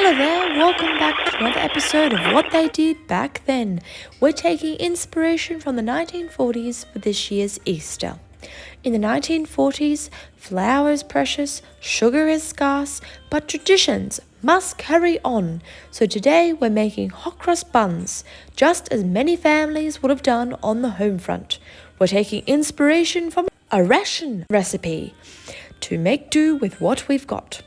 Hello there, welcome back to another episode of What They Did Back Then. We're taking inspiration from the 1940s for this year's Easter. In the 1940s, flour is precious, sugar is scarce, but traditions must carry on. So today we're making hot cross buns, just as many families would have done on the home front. We're taking inspiration from a ration recipe to make do with what we've got.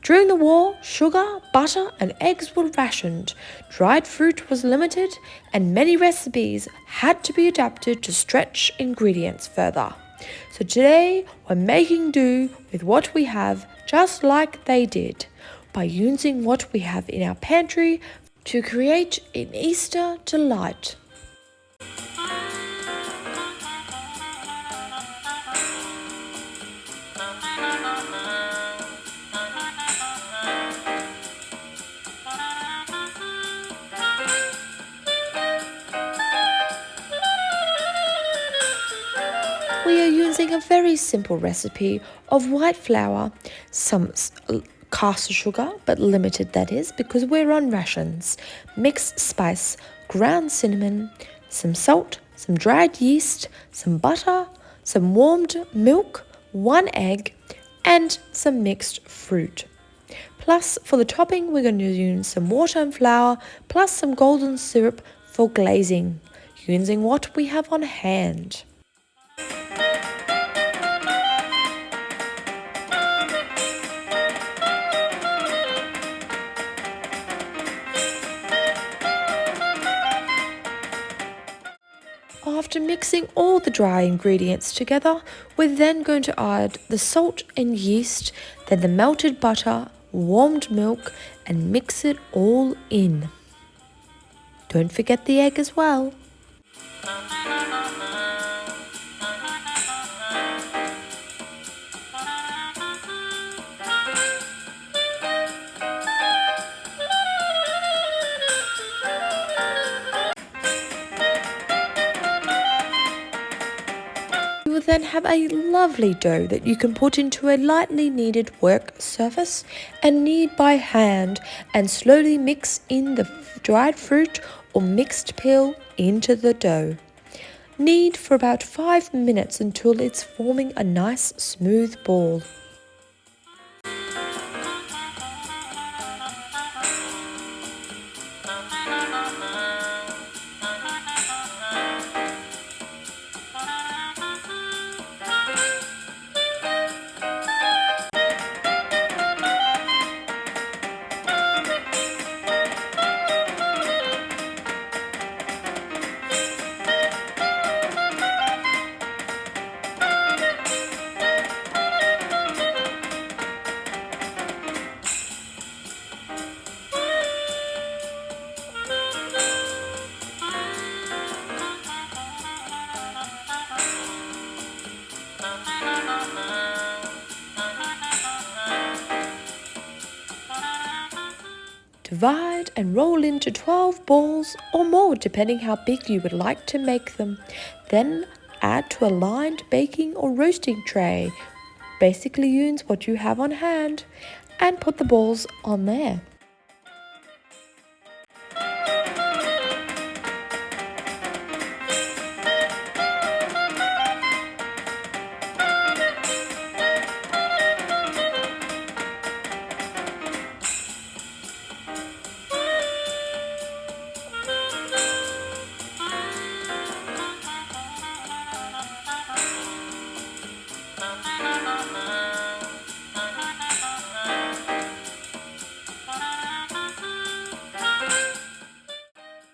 During the war, sugar, butter and eggs were rationed, dried fruit was limited, and many recipes had to be adapted to stretch ingredients further. So today, we're making do with what we have just like they did, by using what we have in our pantry to create an Easter delight. We are using a very simple recipe of white flour, some caster sugar, but limited that is, because we're on rations, mixed spice, ground cinnamon, some salt, some dried yeast, some butter, some warmed milk, 1 egg, and some mixed fruit. Plus, for the topping, we're going to use some water and flour, plus some golden syrup for glazing, using what we have on hand. After mixing all the dry ingredients together, we're then going to add the salt and yeast, then the melted butter, warmed milk, and mix it all in. Don't forget the egg as well. You will then have a lovely dough that you can put into a lightly kneaded work surface and knead by hand and slowly mix in the dried fruit or mixed peel into the dough. Knead for about 5 minutes until it's forming a nice smooth ball. Divide and roll into 12 balls or more depending how big you would like to make them. Then add to a lined baking or roasting tray. Basically use what you have on hand and put the balls on there.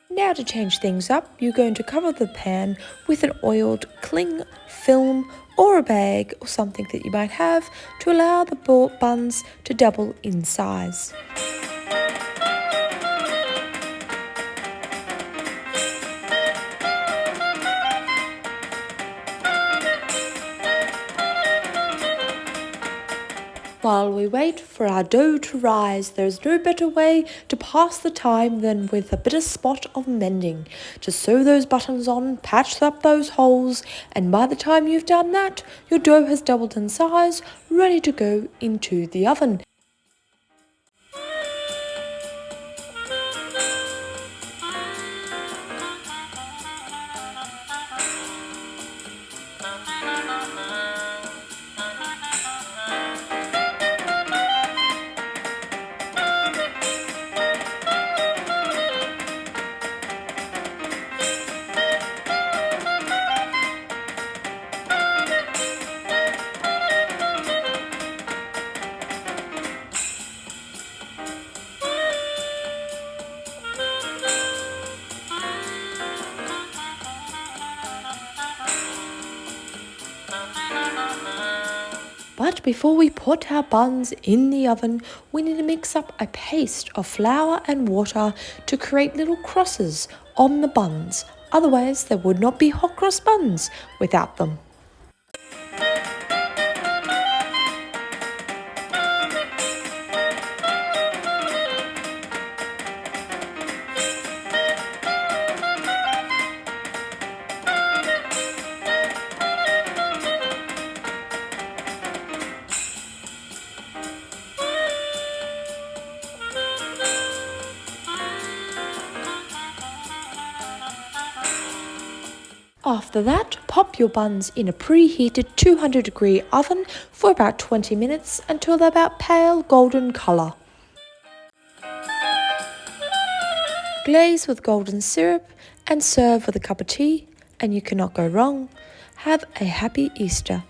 Now to change things up, you're going to cover the pan with an oiled cling film or a bag or something that you might have to allow the buns to double in size. While we wait for our dough to rise, there is no better way to pass the time than with a bit of spot of mending. Just sew those buttons on, patch up those holes, and by the time you've done that, your dough has doubled in size, ready to go into the oven. before we put our buns in the oven, we need to mix up a paste of flour and water to create little crosses on the buns. Otherwise, there would not be hot cross buns without them. After that, pop your buns in a preheated 200-degree oven for about 20 minutes until they're about pale golden colour. Glaze with golden syrup and serve with a cup of tea, and you cannot go wrong. Have a happy Easter.